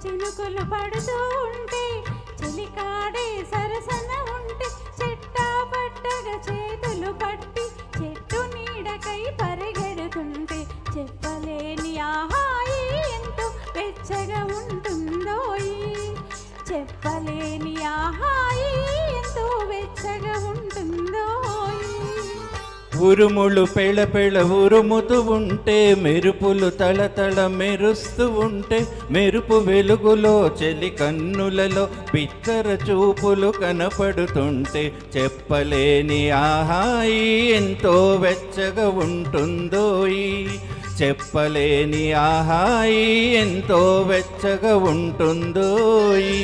చినుకులు పడుతూ ఉంటే చెలికాడే సరసన ఉంటే చెట్టా పట్టగా చేతులు పట్టి చెట్టు నీడకై పరిగెడుతుంటే చెప్పలేని ఆహాయి ఎంతో వెచ్చగా ఉంటుందోయి చెప్పలేని ఆహాయి ఎంతో వెచ్చగా ఉంటుందోయి ఉరుములు పెళపెళ ఉరుముతూ ఉంటే మెరుపులు తళతళ మెరుస్తూ ఉంటే మెరుపు వెలుగులో చెలి కన్నులలో పిత్తర చూపులు కనపడుతుంటే చెప్పలేని ఆహాయి ఎంతో వెచ్చగా ఉంటుందోయి చెప్పలేని ఆహాయి ఎంతో వెచ్చగా ఉంటుందోయి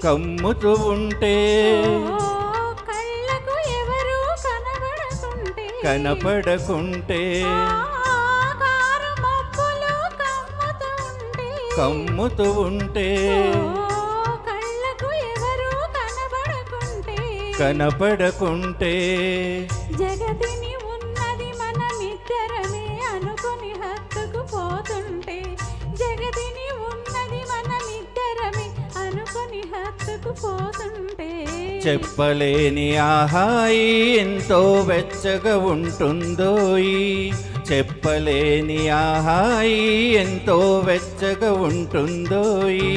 కమ్ముతూ ఉంటే కళ్ళకు ఎవరు కనపడకుంటే కమ్ముతూ ఉంటే కళ్ళకు ఎవరు కనపడకుంటే జగతిని ఉన్నది మనమిద్దరమే అనుకుని హత్తుకుపోతుంటే జగతిని ఉన్నది మనమిద్దరమే అనుకుని హత్తుకుపోతుంటే చెప్పలేని ఆహాయి ఎంతో వెచ్చగా ఉంటుందోయి చెప్పలేని ఆహాయి ఎంతో వెచ్చగా ఉంటుందోయి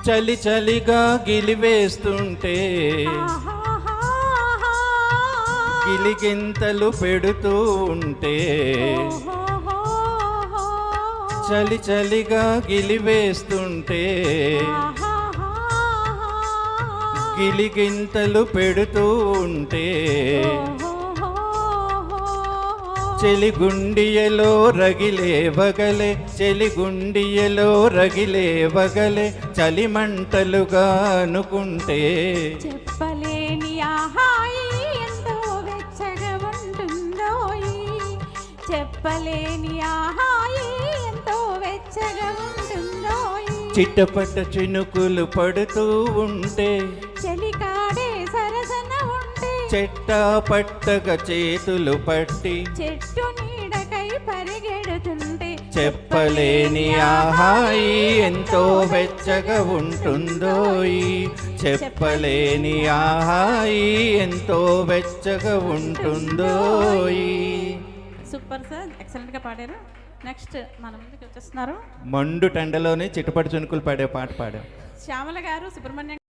చలి చలిగా గిలివేస్తుంటే గిలిగింతలు పెడుతూ ఉంటే చలి చలిగా గిలివేస్తుంటే గిలిగింతలు పెడుతూ ఉంటే చెలిగుండియలో రగిలే వగలే చెలిగుండియలో రగిలే వగలే చలిమంటలుగా అనుకుంటే చెప్పలేని ఆహాయి ఎంతో వెచ్చగా ఉంటుందోయి చెప్పలేని ఆహాయి ఎంతో వెచ్చగా ఉంటుందోయి చిట్టపట్ట చినుకులు పడుతూ ఉంటే చెలికాడే సరసన ఉంటే చెట్టా పట్టగా చేతులు పట్టి చెట్టు నీడకై పరిగెడుతుంటే చెప్పలేని ఆహాయి ఎంతో వెచ్చగా ఉంటుందోయి చెప్పలేని ఆహాయి ఎంతో వెచ్చగా ఉంటుందోయి. సూపర్ సార్, ఎక్సలెంట్ గా పాడారు. నెక్స్ట్ మన ముందుకు వచ్చేస్తున్నారు మండు టెండలోనే చిట్టపట్టు చినుకులు పాడే పాట పాడాం శ్యామల గారు, సుబ్రహ్మణ్యం